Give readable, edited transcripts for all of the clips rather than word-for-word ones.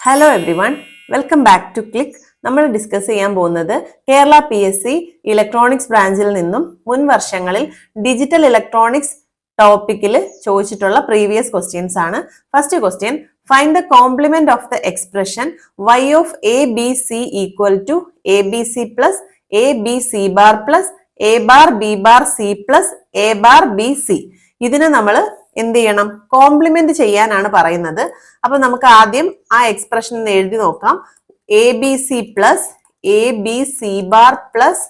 Hello everyone, welcome back to click. നമ്മൾ discuss ചെയ്യാൻ പോകുന്നത് കേരള PSC ഇലക്ട്രോണിക്സ് ബ്രാഞ്ചിൽ നിന്നും മുൻ വർഷങ്ങളിൽ ഡിജിറ്റൽ ഇലക്ട്രോണിക്സ് ടോപ്പിക്കിൽ ചോദിച്ചിട്ടുള്ള പ്രീവിയസ് ക്വസ്റ്റ്യൻസ് ആണ്. First question, find the compliment of the expression y of ABC equal to ABC plus ABC bar plus A bar B bar C plus A bar B C. ഇതിനെ നമ്മൾ എന്ത് ചെയ്യണം? Complement ചെയ്യാനാണ് പറയുന്നത്. അപ്പൊ നമുക്ക് ആദ്യം ആ എക്സ്പ്രഷൻ എഴുതി നോക്കാം. ABC plus ABC bar plus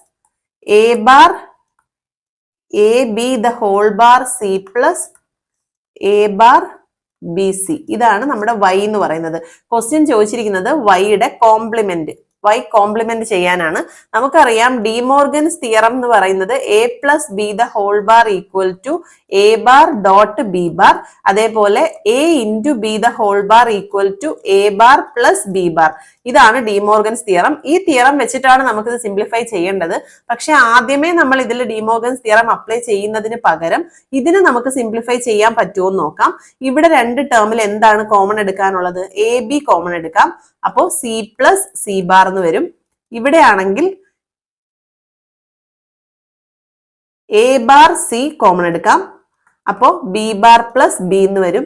A bar AB the whole bar C plus A bar BC. ഇതാണ് നമ്മുടെ y എന്ന് പറയുന്നത്. ക്വസ്റ്റ്യൻ ചോദിച്ചിരിക്കുന്നത് y-യുടെ കോംപ്ലിമെന്റ്, y കോംപ്ലിമെന്റ് ചെയ്യാനാണ്. നമുക്കറിയാം ഡിമോർഗൻസ് തിയറം എന്ന് പറയുന്നത് A plus B the whole bar equal to A bar dot B bar, അതേപോലെ A into B the whole bar equal to A bar plus B bar. ഇതാണ് De Morgan's theorem. ഈ theorem വെച്ചിട്ടാണ് നമുക്കിത് simplify ചെയ്യേണ്ടത്. പക്ഷെ ആദ്യമേ നമ്മൾ ഇതിൽ ഡിമോർഗൻസ് തിയറം അപ്ലൈ ചെയ്യുന്നതിന് പകരം ഇതിന് നമുക്ക് സിംപ്ലിഫൈ ചെയ്യാൻ പറ്റുമോ എന്ന് നോക്കാം. ഇവിടെ രണ്ട് ടേമിൽ എന്താണ് കോമൺ എടുക്കാനുള്ളത്? AB കോമൺ എടുക്കാം. അപ്പോ C പ്ലസ് C ബാർ എന്ന് വരും. ഇവിടെ ആണെങ്കിൽ A ബാർ C കോമൺ എടുക്കാം. അപ്പോ B ബാർ പ്ലസ് B എന്ന് വരും.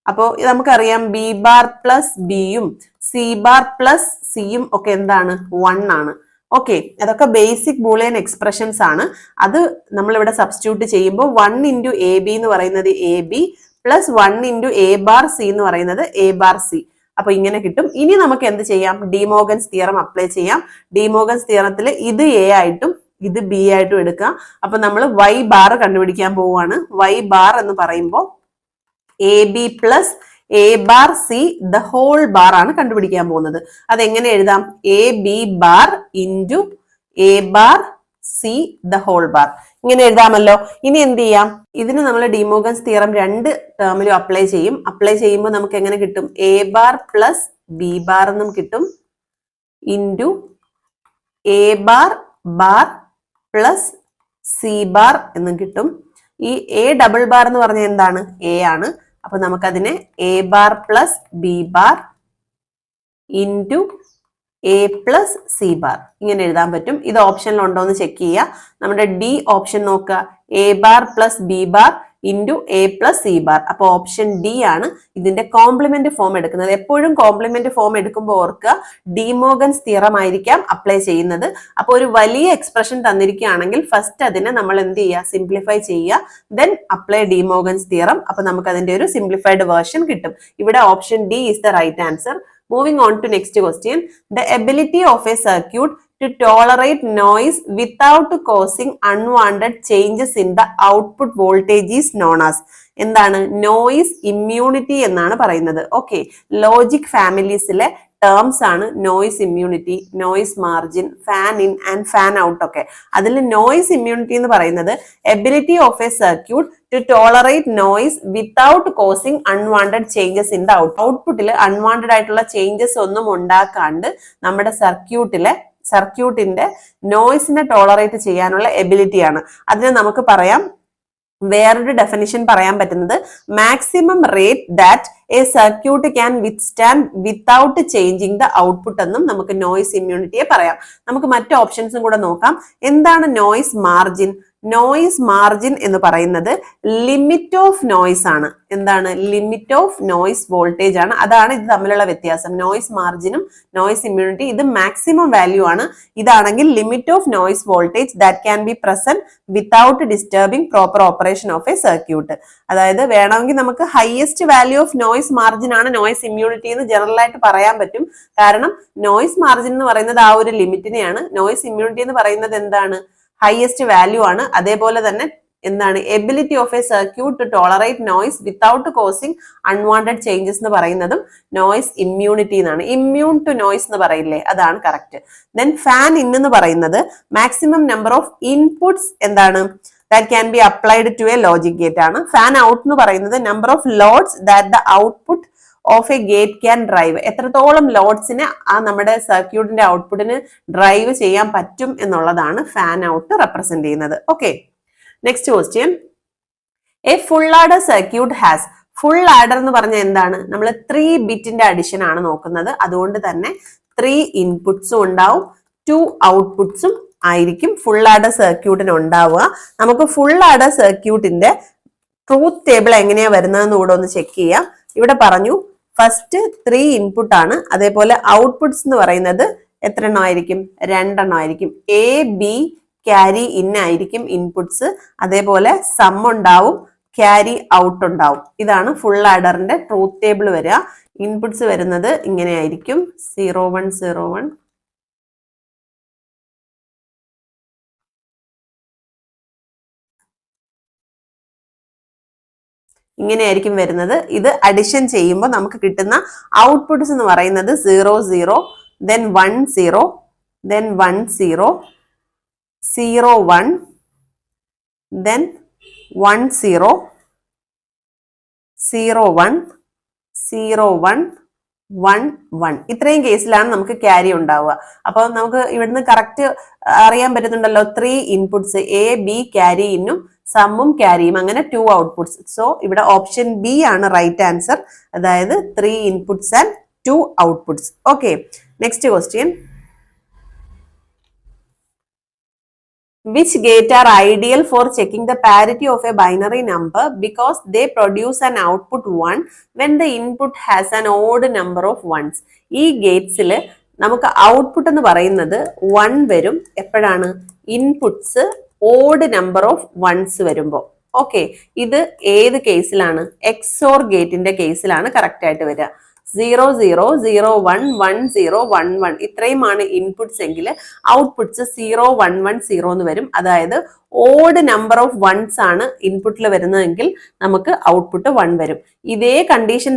അപ്പോ നമുക്കറിയാം B ബാർ പ്ലസ് ബിയും C ബാർ പ്ലസ് സിയും ഒക്കെ എന്താണ്? 1 ആണ്. ഓക്കെ, അതൊക്കെ ബേസിക് ബൂളിയൻ എക്സ്പ്രഷൻസ് ആണ്. അത് നമ്മൾ ഇവിടെ സബ്സ്റ്റിറ്റ്യൂട്ട് ചെയ്യുമ്പോൾ 1 ഇൻറ്റു AB എന്ന് പറയുന്നത് AB plus 1 into A bar C എന്ന് പറയുന്നത് A ബാർ C. അപ്പൊ ഇങ്ങനെ കിട്ടും. ഇനി നമുക്ക് എന്ത് ചെയ്യാം? ഡിമോർഗൻസ് തിയറം അപ്ലൈ ചെയ്യാം. ഡിമോർഗൻസ് തിയറത്തിൽ ഇത് A ആയിട്ടും ഇത് B ആയിട്ടും എടുക്കാം. അപ്പൊ നമ്മൾ y ബാർ കണ്ടുപിടിക്കാൻ പോവുകയാണ്. y ബാർ എന്ന് പറയുമ്പോൾ AB plus A bar C the whole bar ആണ് കണ്ടുപിടിക്കാൻ പോകുന്നത്. അതെങ്ങനെ എഴുതാം? AB bar into A bar C the whole bar. ഇങ്ങനെ എഴുതാമല്ലോ. ഇനി എന്ത് ചെയ്യാം? ഇതിന് നമ്മൾ ഡിമോർഗൻസ് തിയറം രണ്ട് ടേമിലും അപ്ലൈ ചെയ്യും. അപ്ലൈ ചെയ്യുമ്പോൾ നമുക്ക് എങ്ങനെ കിട്ടും? A bar plus B bar എന്നും കിട്ടും, into A bar bar plus C bar എന്നും കിട്ടും. ഈ A ഡബിൾ ബാർ എന്ന് പറഞ്ഞാൽ എന്താണ്? A ആണ്. അപ്പൊ നമുക്കതിനെ A bar plus B bar into A plus C bar ഇങ്ങനെ എഴുതാൻ പറ്റും. ഇത് ഓപ്ഷനിൽ ഉണ്ടോ എന്ന് ചെക്ക് ചെയ്യുക. നമ്മുടെ D ഓപ്ഷൻ നോക്കുക. A bar plus B bar into A plus C bar. അപ്പൊ ഓപ്ഷൻ D ആണ് ഇതിന്റെ കോംപ്ലിമെന്റ് ഫോം എടുക്കുന്നത്. എപ്പോഴും കോംപ്ലിമെന്റ് ഫോം എടുക്കുമ്പോൾ ഓർക്കുക, ഡിമോർഗൻസ് തിയറം ആയിരിക്കാം അപ്ലൈ ചെയ്യുന്നത്. അപ്പൊ ഒരു വലിയ എക്സ്പ്രഷൻ തന്നിരിക്കുകയാണെങ്കിൽ ഫസ്റ്റ് അതിനെ നമ്മൾ എന്ത് ചെയ്യുക? സിംപ്ലിഫൈ ചെയ്യുക, ദെൻ അപ്ലൈ ഡിമോർഗൻസ് തിയറം. അപ്പൊ നമുക്ക് അതിന്റെ ഒരു സിംപ്ലിഫൈഡ് വേർഷൻ കിട്ടും. ഇവിടെ option D is the right answer. Moving on to next question. The ability of a circuit to tolerate noise without causing unwanted changes in the output voltage is known as. എന്താണ്? Noise immunity എന്നാണ് പറയുന്നത്. Okay, logic ഫാമിലീസിലെ terms ആണ് noise immunity, noise margin, fan in and fan out ഒക്കെ. അതിൽ noise immunity എന്ന് പറയുന്നത് ability of a circuit to tolerate noise without causing unwanted changes in the ഔട്ട്പുട്ടിൽ അൺവാണ്ടഡ് ആയിട്ടുള്ള ചേഞ്ചസ് ഒന്നും ഉണ്ടാക്കാണ്ട് നമ്മുടെ സർക്യൂട്ടിന്റെ നോയിസിനെ ടോളറേറ്റ് ചെയ്യാനുള്ള എബിലിറ്റിയാണ്. അതിനെ നമുക്ക് പറയാം, വേറൊരു ഡെഫിനിഷൻ പറയാൻ പറ്റുന്നത് maximum rate that A circuit can withstand without changing the output എന്നും നമുക്ക് നോയിസ് ഇമ്മ്യൂണിറ്റിയെ പറയാം. നമുക്ക് മറ്റു ഓപ്ഷൻസും കൂടെ നോക്കാം. എന്താണ് നോയിസ് മാർജിൻ? നോയിസ് മാർജിൻ എന്ന് പറയുന്നത് ലിമിറ്റ് ഓഫ് നോയിസ് ആണ്. എന്താണ്? ലിമിറ്റ് ഓഫ് നോയിസ് വോൾട്ടേജ് ആണ്. അതാണ് ഇത് തമ്മിലുള്ള വ്യത്യാസം. നോയിസ് മാർജിനും നോയിസ് ഇമ്മ്യൂണിറ്റി ഇത് മാക്സിമം വാല്യൂ ആണ്. ഇതാണെങ്കിൽ limit of noise voltage that can B present without disturbing proper operation of a circuit. അതായത് വേണമെങ്കിൽ നമുക്ക് highest value of noise margin ആണ് നോയിസ് ഇമ്മ്യൂണിറ്റി എന്ന് ജനറൽ ആയിട്ട് പറയാൻ പറ്റും. കാരണം നോയിസ് മാർജിൻ എന്ന് പറയുന്നത് ആ ഒരു ലിമിറ്റിനെയാണ്. നോയിസ് ഇമ്മ്യൂണിറ്റി എന്ന് പറയുന്നത് എന്താണ്? ഹയസ്റ്റ് വാല്യൂ ആണ്. അതേപോലെ തന്നെ എന്താണ്? Ability of a circuit to tolerate noise without causing unwanted changes എന്ന് പറയുന്നതും നോയിസ് ഇമ്മ്യൂണിറ്റി എന്നാണ്. ഇമ്മ്യൂൺ ടു നോയിസ് എന്ന് പറയില്ലേ, അതാണ് കറക്റ്റ്. ദെൻ ഫാൻ ഇൻ എന്ന് പറയുന്നത് മാക്സിമം നമ്പർ ഓഫ് ഇൻപുട്സ് എന്താണ്? That can be applied to a logic gate ആണ്. ഫാൻ ഔട്ട് എന്ന് പറയുന്നത് number of loads that the output of a gate can drive. എത്രത്തോളം ലോഡ്സിനെ ആ നമ്മുടെ സർക്യൂട്ടിന്റെ ഔട്ട്പുട്ടിന് ഡ്രൈവ് ചെയ്യാൻ പറ്റും എന്നുള്ളതാണ് ഫാൻ ഔട്ട് റെപ്രസെന്റ് ചെയ്യുന്നത്. Okay, next question. A full adder circuit has full adder എന്ന് പറഞ്ഞാൽ എന്താണ്? നമ്മൾ 3 ബിറ്റിന്റെ അഡിഷൻ ആണ് നോക്കുന്നത്. അതുകൊണ്ട് തന്നെ 3 ഇൻപുട്സും ഉണ്ടാവും, 2 ഔട്ട്പുട്സും ആയിരിക്കും ഫുൾ ആഡർ സർക്യൂട്ടിന് ഉണ്ടാവുക. നമുക്ക് ഫുൾ ആഡർ സർക്യൂട്ടിന്റെ ട്രൂത്ത് ടേബിൾ എങ്ങനെയാ വരുന്നതെന്ന് കൂടെ ഒന്ന് ചെക്ക് ചെയ്യാം. ഇവിടെ പറഞ്ഞു ഫസ്റ്റ് 3 ഇൻപുട്ട് ആണ്, അതേപോലെ ഔട്ട്പുട്ട്സ് എന്ന് പറയുന്നത് എത്ര എണ്ണം ആയിരിക്കും? 2 എണ്ണം ആയിരിക്കും. എ ബി ക്യാരി ഇൻ ആയിരിക്കും ഇൻപുട്സ്, അതേപോലെ സം ഉണ്ടാവും, ക്യാരി ഔട്ട് ഉണ്ടാവും. ഇതാണ് ഫുൾ ആഡറിന്റെ ട്രൂത്ത് ടേബിൾ വരിക. ഇൻപുട്സ് വരുന്നത് ഇങ്ങനെയായിരിക്കും, 0 1 0 1, ഇങ്ങനെയായിരിക്കും വരുന്നത്. ഇത് അഡിഷൻ ചെയ്യുമ്പോൾ നമുക്ക് കിട്ടുന്ന ഔട്ട്പുട്ട്സ് എന്ന് പറയുന്നത് 0 0, then 1 0, then 1 0, 0 1, then 1 0, 0 1, 0 1, 1 1. ഇത്രയും കേസിലാണ് നമുക്ക് ക്യാരി ഉണ്ടാവുക. അപ്പോൾ നമുക്ക് ഇവിടുന്ന് കറക്റ്റ് അറിയാൻ പറ്റുന്നുണ്ടല്ലോ, 3 ഇൻപുട്സ് എ ബി ക്യാരി ഇന്നും സമ്മും ക്യാരിയും, അങ്ങനെ 2 ഔട്ട്പുട്സ്. സോ ഇവിടെ ഓപ്ഷൻ ബി ആണ് റൈറ്റ് ആൻസർ, അതായത് 3 inputs and 2 outputs. Okay, next question. Which gate are ideal for checking the parity of a binary number because they produce an output 1 when the input has an odd number of ones? ഈ ഗേറ്റ്സിൽ നമുക്ക് output എന്ന് പറയുന്നത് 1 വരും എപ്പോഴാണ്? Inputs odd number of ones വരുമ്പോൾ. Okay, ഇത് ഏത് കേസിലാണ്? എക്സോർ ഗേറ്റിന്റെ കേസിലാണ് കറക്റ്റ് ആയിട്ട് വരിക. 0 0 0 1 1 0 1 1 ഇത്രയുമാണ് ഇൻപുട്സ് എങ്കിൽ ഔട്ട്പുട്ട്സ് 0 1 1 0 എന്ന് വരും. അതായത് ഓഡ് നമ്പർ ഓഫ് വൺസ് ആണ് ഇൻപുട്ടിൽ വരുന്നതെങ്കിൽ നമുക്ക് ഔട്ട്പുട്ട് 1 വരും. ഇതേ കണ്ടീഷൻ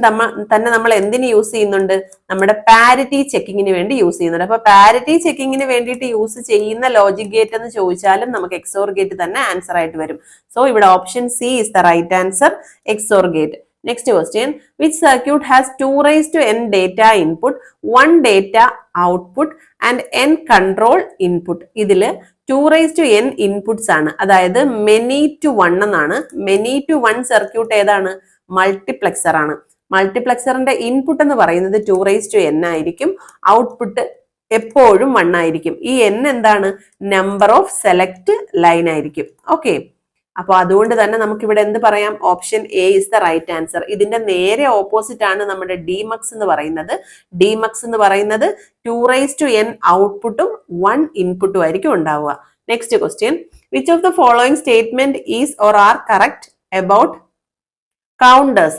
തന്നെ നമ്മൾ എന്തിന് യൂസ് ചെയ്യുന്നുണ്ട്? നമ്മുടെ പാരിറ്റി ചെക്കിങ്ങിന് വേണ്ടി യൂസ് ചെയ്യുന്നുണ്ട്. അപ്പൊ പാരിറ്റി ചെക്കിങ്ങിന് വേണ്ടിയിട്ട് യൂസ് ചെയ്യുന്ന ലോജിക് ഗേറ്റ് എന്ന് ചോദിച്ചാലും നമുക്ക് എക്സോർ ഗേറ്റ് തന്നെ ആൻസർ ആയിട്ട് വരും. സോ ഇവിടെ option C is the right answer, XOR gate. Next question, which circuit has 2 raised to n data input, 1 data output and n control input? ഇതില് 2 raised to n inputs ആണ്, അതായത് many to 1 എന്നാണ്. many to 1 circuit ഏതാണ്? Multiplexer ആണ്. മൾട്ടിപ്ലെക്സറിന്റെ input എന്ന് പറയുന്നത് 2 raised to n ആയിരിക്കും, output എപ്പോഴും 1 ആയിരിക്കും. ഈ n എന്താണ്? നമ്പർ ഓഫ് സെലക്ട് ലൈൻ ആയിരിക്കും. ഓക്കെ, അപ്പൊ അതുകൊണ്ട് തന്നെ നമുക്ക് ഇവിടെ എന്ത് പറയാം? Option A is the right answer. ഇതിന്റെ നേരെ ഓപ്പോസിറ്റ് ആണ് നമ്മുടെ ഡിമക്സ് എന്ന് പറയുന്നത്. ഡിമക്സ് എന്ന് പറയുന്നത് 2 raised to n ഔട്ട്പുട്ടും 1 ഇൻപുട്ടും ആയിരിക്കും ഉണ്ടാവുക. Next question, which of the following statement is or are correct about counters?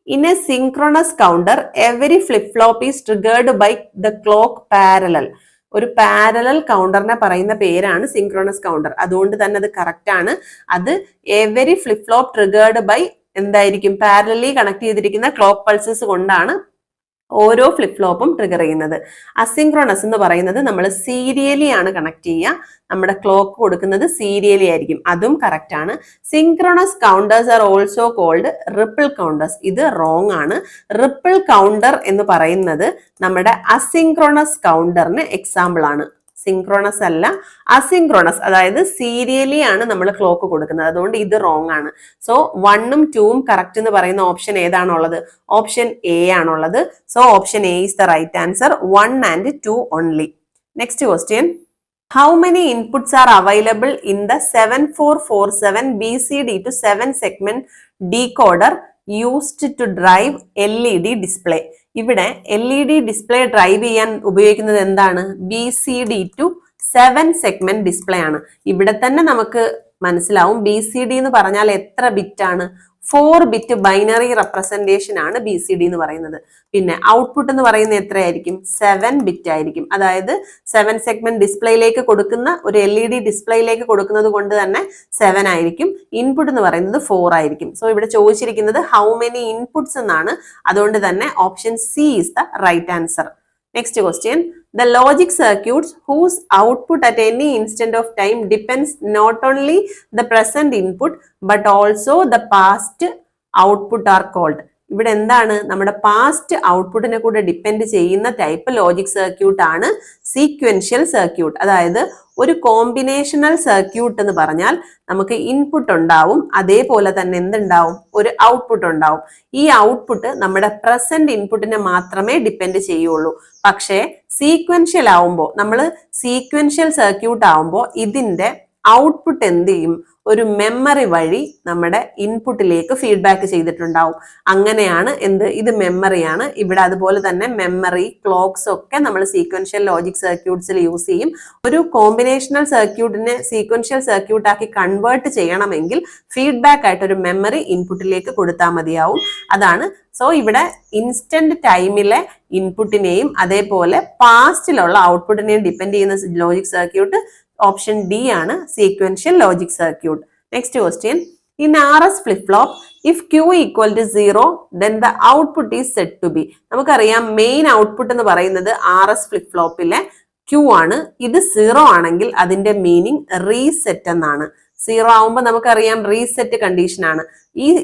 In a synchronous counter, every flip-flop is triggered by the clock parallel. ഒരു പാരലൽ കൗണ്ടറിനെ പറയുന്ന പേരാണ് സിങ്ക്രോണസ് കൗണ്ടർ. അതുകൊണ്ട് തന്നെ അത് കറക്റ്റ് ആണ്. അത് every flip flop triggered by എന്തായിരിക്കും? Parallelly connect ചെയ്തിരിക്കുന്ന ക്ലോക്ക് പൾസസ് കൊണ്ടാണ് ഓരോ ഫ്ലിപ്പ് ഫ്ലോപ്പും ട്രിഗർ ചെയ്യുന്നത്. അസിങ്ക്രോണസ് എന്ന് പറയുന്നത് നമ്മൾ സീരിയലി ആണ് കണക്ട് ചെയ്യുക, നമ്മുടെ ക്ലോക്ക് കൊടുക്കുന്നത് സീരിയലി ആയിരിക്കും, അതും കറക്റ്റ് ആണ്. Synchronous counters are also called ripple counters. ഇത് റോങ് ആണ്. റിപ്പിൾ കൗണ്ടർ എന്ന് പറയുന്നത് നമ്മുടെ അസിങ്ക്രോണസ് കൗണ്ടറിന് എക്സാമ്പിൾ ആണ്. സിങ്ക്രോണസ് അല്ല, അസിങ്ക്രോണസ്, അതായത് സീരിയലി ആണ് നമ്മൾ ക്ലോക്ക് കൊടുക്കുന്നത്. അതുകൊണ്ട് ഇത് റോങ് ആണ്. സോ 1ഉം 2ഉം കറക്റ്റ് എന്ന് പറയുന്ന ഓപ്ഷൻ ഏതാണുള്ളത്? ഓപ്ഷൻ എ ആണുള്ളത്. So option A is the right answer, 1 and 2 only. Next question, how many inputs are available in the 7447 BCD to 7 segment decoder used to drive LED display? ഇവിടെ LED display drive ചെയ്യാൻ ഉപയോഗിക്കുന്നത് എന്താണ്? BCD to 7 segment display ആണ്. ഇവിടെ തന്നെ നമുക്ക് മനസ്സിലാവും BCD എന്ന് പറഞ്ഞാൽ എത്ര ബിറ്റ് ആണ്? 4 ബിറ്റ് ബൈനറി റെപ്രസെന്റേഷൻ ആണ് BCD എന്ന് പറയുന്നത്. പിന്നെ ഔട്ട്പുട്ട് എന്ന് പറയുന്നത് എത്രയായിരിക്കും? 7 ബിറ്റ് ആയിരിക്കും. അതായത് 7 സെഗ്മെന്റ് ഡിസ്പ്ലേയിലേക്ക് കൊടുക്കുന്ന ഒരു LED ഡിസ്പ്ലേയിലേക്ക് കൊടുക്കുന്നത് കൊണ്ട് തന്നെ 7 ആയിരിക്കും. ഇൻപുട്ട് എന്ന് പറയുന്നത് 4 ആയിരിക്കും. സോ ഇവിടെ ചോദിച്ചിരിക്കുന്നത് ഹൗ മെനി ഇൻപുട്സ് എന്നാണ്. അതുകൊണ്ട് തന്നെ option C is the right answer. Next question, the logic circuits whose output at any instant of time depends not only the present input but also the past output are called. ഇവിടെ എന്താണ് നമ്മുടെ past ഔട്ട്പുട്ടിനെ കൂടെ depend ചെയ്യുന്ന type logic circuit ആണ് sequential circuit. അതായത് ഒരു combinational circuit എന്ന് പറഞ്ഞാൽ നമുക്ക് ഇൻപുട്ട് ഉണ്ടാവും, അതേപോലെ തന്നെ എന്തുണ്ടാവും, ഒരു ഔട്ട്പുട്ട് ഉണ്ടാവും. ഈ ഔട്ട്പുട്ട് നമ്മുടെ പ്രസന്റ് ഇൻപുട്ടിനെ മാത്രമേ ഡിപ്പെൻഡ് ചെയ്യുള്ളൂ. പക്ഷേ സീക്വൻഷ്യൽ ആവുമ്പോൾ, നമ്മൾ സീക്വൻഷ്യൽ സർക്യൂട്ട് ആവുമ്പോൾ ഇതിന്റെ ഔട്ട്പുട്ട് എന്ത് ചെയ്യും, ഒരു മെമ്മറി വഴി നമ്മുടെ ഇൻപുട്ടിലേക്ക് ഫീഡ്ബാക്ക് ചെയ്തിട്ടുണ്ടാവും. അങ്ങനെയാണ് ഇത് മെമ്മറിയാണ്. ഇവിടെ അതുപോലെ തന്നെ മെമ്മറി, ക്ലോക്സ് ഒക്കെ നമ്മൾ സീക്വൻഷ്യൽ ലോജിക് സർക്യൂട്ട്സിൽ യൂസ് ചെയ്യും. ഒരു കോമ്പിനേഷണൽ സർക്യൂട്ടിനെ സീക്വൻഷ്യൽ സർക്യൂട്ട് ആക്കി കൺവേർട്ട് ചെയ്യണമെങ്കിൽ ഫീഡ്ബാക്ക് ആയിട്ട് ഒരു മെമ്മറി ഇൻപുട്ടിലേക്ക് കൊടുത്താൽ മതിയാവും. അതാണ്. സോ ഇവിടെ ഇൻസ്റ്റന്റ് ടൈമിലെ ഇൻപുട്ടിനെയും അതേപോലെ പാസ്റ്റിലുള്ള ഔട്ട്പുട്ടിനെയും ഡിപ്പെൻഡ് ചെയ്യുന്ന ലോജിക് സർക്യൂട്ട് ഓപ്ഷൻ ഡി ആണ്, sequential logic circuit. Next question, in RS flip-flop if Q equal to 0 then the output is said to be. നമുക്കറിയാം മെയിൻ ഔട്ട്പുട്ട് എന്ന് പറയുന്നത് RS flip-flopലെ Q ആണ്. ഇത് 0 ആണെങ്കിൽ അതിന്റെ മീനിങ് റീസെറ്റ് എന്നാണ്. 0 ആവുമ്പോൾ നമുക്കറിയാം റീസെറ്റ് കണ്ടീഷൻ ആണ്.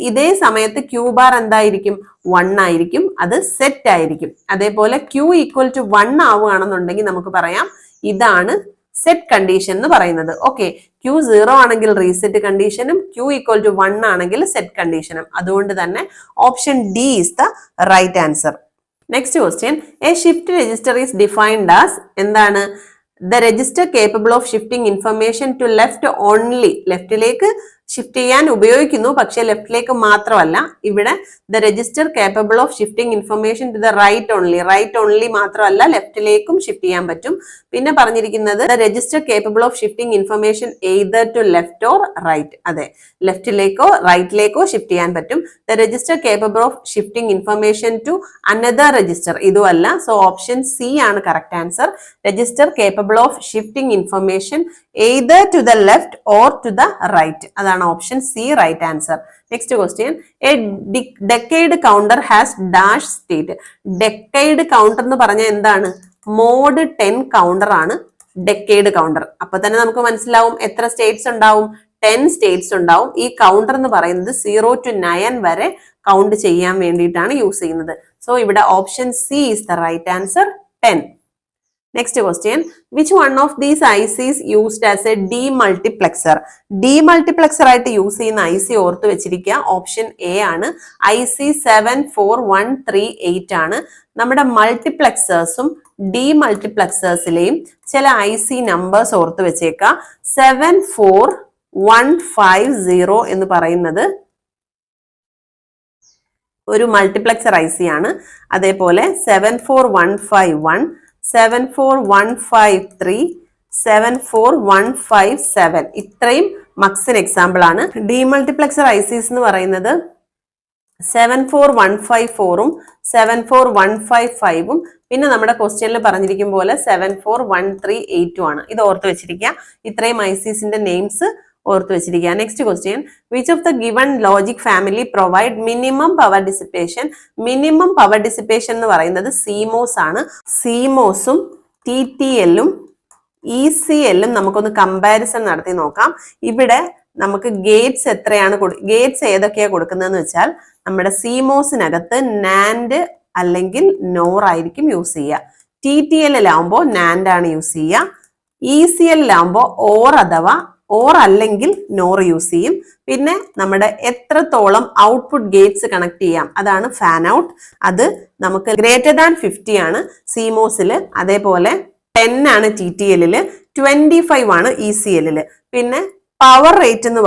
ഇതേ സമയത്ത് Q ബാർ എന്തായിരിക്കും, 1 ആയിരിക്കും, അത് സെറ്റ് ആയിരിക്കും. അതേപോലെ Q ഈക്വൽ ടു 1 ആവുകയാണെന്നുണ്ടെങ്കിൽ നമുക്ക് പറയാം ഇതാണ് സെറ്റ് കണ്ടീഷൻ എന്ന് പറയുന്നത്. ഓക്കെ, Q 0 ആണെങ്കിൽ റീസെറ്റ് കണ്ടീഷനും Q ഈക്വൽ ടു 1 ആണെങ്കിൽ സെറ്റ് കണ്ടീഷനും. അതുകൊണ്ട് തന്നെ option D is the right answer. Next question, a shift register is defined as എന്താണ്, the register capable of shifting information to left only. ലെഫ്റ്റിലേക്ക് ഷിഫ്റ്റ് ചെയ്യാൻ ഉപയോഗിക്കുന്നു, പക്ഷെ ലെഫ്റ്റിലേക്ക് മാത്രമല്ല. ഇവിടെ the register capable of shifting information to the right only. Right only മാത്രമല്ല, ലെഫ്റ്റിലേക്കും ഷിഫ്റ്റ് ചെയ്യാൻ പറ്റും. പിന്നെ പറഞ്ഞിരിക്കുന്നത് the register capable of shifting information either to left or right. അതെ, ലെഫ്റ്റിലേക്കോ റൈറ്റിലേക്കോ ഷിഫ്റ്റ് ചെയ്യാൻ പറ്റും. The register capable of shifting information to another register, ഇതുമല്ല. സോ ഓപ്ഷൻ സി ആണ് correct answer. Register capable of shifting information either to the left or to the right. അതാണ് option C right answer. Next question, a decade counter has dash state. Decade counter എന്ന് പറഞ്ഞാൽ എന്താണ്, mod 10 counter ആണ് decade counter. അപ്പൊ തന്നെ നമുക്ക് മനസ്സിലാവും എത്ര സ്റ്റേറ്റ്സ് ഉണ്ടാവും, 10 സ്റ്റേറ്റ്സ് ഉണ്ടാവും. ഈ കൗണ്ടർ എന്ന് പറയുന്നത് 0 to 9 വരെ കൗണ്ട് ചെയ്യാൻ വേണ്ടിയിട്ടാണ് യൂസ് ചെയ്യുന്നത്. സോ ഇവിടെ option C is the right answer, 10. Next question, which one of these ICs used as a demultiplexer. Demultiplexer ആയിട്ട് യൂസ് ചെയ്യുന്ന IC ഓർത്ത് വെച്ചിരിക്കുക. ഓപ്ഷൻ എ ആണ്, IC 74138 ആണ്. നമ്മുടെ മൾട്ടിപ്ലക്സേഴ്സും ഡീമൾട്ടിപ്ലക്സേഴ്സിലെയും ചില IC നമ്പേഴ്സ് ഓർത്ത് വെച്ചേക്കുക. 74150 എന്ന് പറയുന്നത് ഒരു മൾട്ടിപ്ലക്സർ IC ആണ്. അതേപോലെ 74151, 74153, 74157 ഇത്രയും മക്സിന് എക്സാമ്പിൾ ആണ്. ഡീമൾട്ടിപ്ലക്സർ ICs എന്ന് പറയുന്നത് 74154ഉം 74155ഉം പിന്നെ നമ്മുടെ ക്വസ്റ്റ്യനിൽ പറഞ്ഞിരിക്കും പോലെ 74138ഉം ആണ്. ഇത് ഓർത്ത് വെച്ചിരിക്കുക. ഇത്രയും ICസിന്റെ നെയിംസ് ഓർത്ത് വെച്ചിരിക്കുക. Next question, which of the given logic family provide minimum power dissipation. Minimum power dissipation എന്ന് പറയുന്നത് CMOS ആണ്. CMOSും TTLും ECLും നമുക്കൊന്ന് കമ്പാരിസൺ നടത്തി നോക്കാം. ഇവിടെ നമുക്ക് ഗേറ്റ്സ് എത്രയാണ്, ഗേറ്റ്സ് ഏതൊക്കെയാണ് കൊടുക്കുന്നതെന്ന് വെച്ചാൽ നമ്മുടെ CMOSിനകത്ത് നാൻഡ് അല്ലെങ്കിൽ നോർ ആയിരിക്കും യൂസ് ചെയ്യുക. TTLലാവുമ്പോൾ നാൻഡ് ആണ് യൂസ് ചെയ്യുക. ECLലാവുമ്പോൾ ഓർ അഥവാ ഓർ അല്ലെങ്കിൽ നോർ യൂസ് ചെയ്യും. പിന്നെ നമ്മുടെ എത്രത്തോളം ഔട്ട്പുട്ട് ഗേറ്റ്സ് കണക്ട് ചെയ്യാം, അതാണ് ഫാൻ ഔട്ട്. അത് നമുക്ക് ഗ്രേറ്റർ ദാൻ 50 ആണ് CMOSിൽ, അതേപോലെ 10 ആണ് TTLില്, 25 ആണ് ECLില്. പിന്നെ പവർ റേറ്റ് എന്ന്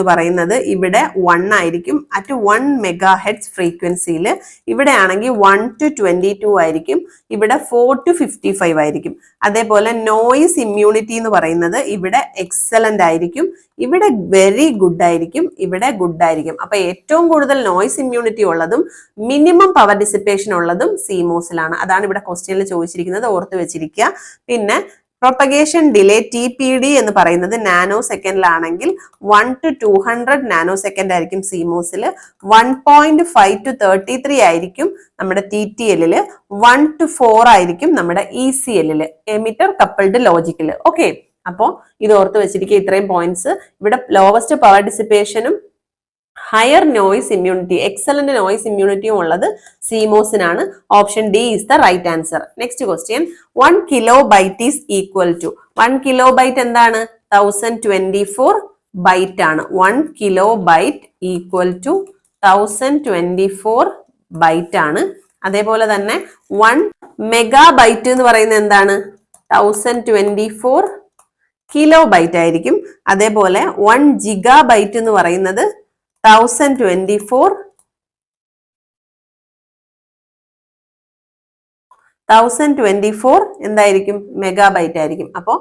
പറയുന്നത് ഇവിടെ 1 ആയിരിക്കും അറ്റ് 1 MHz ഫ്രീക്വൻസിയിൽ. ഇവിടെ ആണെങ്കിൽ 1 to 22 ആയിരിക്കും. ഇവിടെ 4 to 55 ആയിരിക്കും. അതേപോലെ നോയിസ് ഇമ്മ്യൂണിറ്റി എന്ന് പറയുന്നത് ഇവിടെ എക്സലന്റ് ആയിരിക്കും, ഇവിടെ വെരി ഗുഡ് ആയിരിക്കും, ഇവിടെ ഗുഡ് ആയിരിക്കും. അപ്പൊ ഏറ്റവും കൂടുതൽ നോയിസ് ഇമ്മ്യൂണിറ്റി ഉള്ളതും മിനിമം പവർ ഡിസിപ്പേഷൻ ഉള്ളതും CMOSിലാണ്. അതാണ് ഇവിടെ ക്വസ്റ്റ്യനിൽ ചോദിച്ചിരിക്കുന്നത്, ഓർത്ത് വെച്ചിരിക്കുക. പിന്നെ പ്രൊപ്പഗേഷൻ ഡിലേ TPD എന്ന് പറയുന്നത് നാനോ സെക്കൻഡിലാണെങ്കിൽ 1 to 200 നാനോ സെക്കൻഡ് ആയിരിക്കും CMOSിൽ, 1.5 to 33 ആയിരിക്കും നമ്മുടെ TTLില്, 1 to 4 ആയിരിക്കും നമ്മുടെ ECLില്, എമിറ്റർ കപ്പിൾഡ് ലോജിക്കില്. ഓക്കെ, അപ്പോ ഇത് ഓർത്ത് വെച്ചിരിക്കുക. ഇത്രയും പോയിന്റ്സ്. ഇവിടെ ലോവസ്റ്റ് പവർ ഡിസിപ്പേഷനും higher noise immunity, excellent noise ഇമ്മ്യൂണിറ്റിയും ഉള്ളത് CMOSനാണ്. Option D is the right answer. Next question, 1 kilobyte is equal to, 1 kilobyte എന്താണ്? 1024 ബൈറ്റ് ആണ്. 1 കിലോബൈറ്റ് ഈക്വൽ ടു 1024 ബൈറ്റ് ആണ്. അതേപോലെ തന്നെ 1 മെഗാബൈറ്റ് എന്ന് പറയുന്നത് എന്താണ്? 1024 കിലോബൈറ്റ് ആയിരിക്കും. അതേപോലെ 1 ജിഗാബൈറ്റ് എന്ന് പറയുന്നത് 1024 എന്തായിരിക്കും? മെഗാബൈറ്റ് ആയിരിക്കും. അപ്പോൾ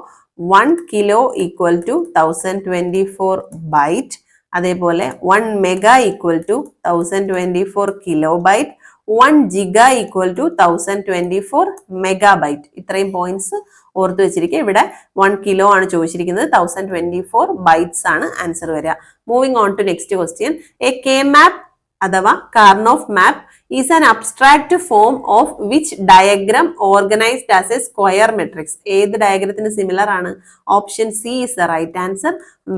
1 കിലോ ഈക്വൽ ടു 1024 ബൈറ്റ്. അതേപോലെ 1 mega equal to 1024 kilobyte. 1 giga equal to 1024 megabyte. ഇത്രയും പോയിന്റ്സ് ഓർത്ത് വെച്ചിരിക്കുക. ഇവിടെ 1 കിലോ ആണ് ചോദിച്ചിരിക്കുന്നത്, 1024 ബൈറ്റ്സ് ആണ് ആൻസർ വരിക. Moving on to next question, a K map അഥവാ Karnaugh map is an abstract form of which diagram organized as a square matrix. ഏത് ഡയഗ്രത്തിന് സിമിലർ ആണ്? Option C is the right answer.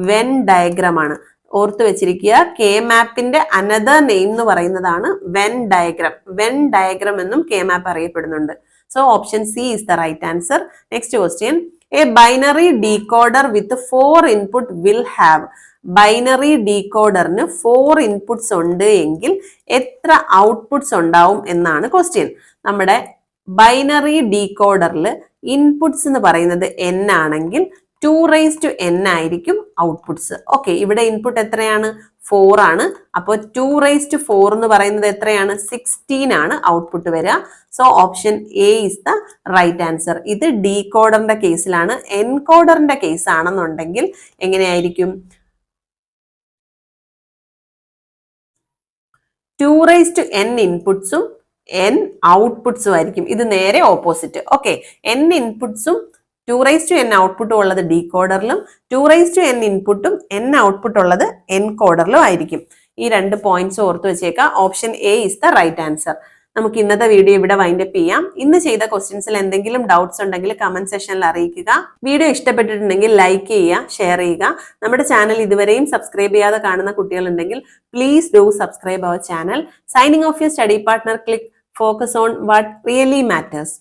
Venn diagram ആണ്. ഓർത്ത് വെച്ചിരിക്കുക, K മാപ്പിന്റെ another name എന്ന് പറയുന്നതാണ് വെൻ ഡയഗ്രാം. വെൻ ഡയഗ്രാം എന്നും കെ മാപ്പ് അറിയപ്പെടുന്നുണ്ട്. So option C is the right answer. Next question, a binary decoder with 4 input will have. Binary ഡീകോഡറിന് 4 inputs ഉണ്ട് എങ്കിൽ എത്ര ഔട്ട്പുട്ട്സ് ഉണ്ടാവും എന്നാണ് ക്വസ്റ്റ്യൻ. നമ്മുടെ ബൈനറി ഡീകോഡറിൽ ഇൻപുട്സ് എന്ന് പറയുന്നത് n ആണെങ്കിൽ 2n ആയിരിക്കും ഔട്ട്പുട്ട്സ്. ഓക്കെ, ഇവിടെ ഇൻപുട്ട് എത്രയാണ്? 4 ആണ്. അപ്പോൾ 2⁴ എന്ന് പറയുന്നത് എത്രയാണ്? 16 ആണ് ഔട്ട്പുട്ട് വരിക. So option A is the right answer. ഇത് ഡീകോഡറിന്റെ കേസിലാണ്. എൻകോഡറിന്റെ കേസ് ആണെന്നുണ്ടെങ്കിൽ എങ്ങനെയായിരിക്കും? 2n ഇൻപുട്സും n ഔട്ട്പുട്സും ആയിരിക്കും. ഇത് നേരെ ഓപ്പോസിറ്റ്. ഓക്കെ, n ഇൻപുട്സും 2n ഔട്ട്പുട്ടും ഉള്ളത് ഡീകോഡറിലും 2n ഇൻപുട്ടും n ഔട്ട്പുട്ട് ഉള്ളത് എൻകോഡറിലും ആയിരിക്കും. ഈ 2 പോയിന്റ്സ് ഓർത്ത് വെച്ചേക്കാം. Option A is the right answer. നമുക്ക് ഇന്നത്തെ വീഡിയോ ഇവിടെ വൈൻഡപ്പ് ചെയ്യാം. ഇന്ന് ചെയ്ത ക്വസ്റ്റ്യൻസിൽ എന്തെങ്കിലും ഡൗട്ട്സ് ഉണ്ടെങ്കിൽ കമന്റ് സെക്ഷനിൽ അറിയിക്കുക. വീഡിയോ ഇഷ്ടപ്പെട്ടിട്ടുണ്ടെങ്കിൽ ലൈക്ക് ചെയ്യുക, ഷെയർ ചെയ്യുക. നമ്മുടെ ചാനൽ ഇതുവരെയും സബ്സ്ക്രൈബ് ചെയ്യാതെ കാണുന്ന കുട്ടികളുണ്ടെങ്കിൽ please do subscribe our channel. Signing off your study partner. Click focus on what really matters.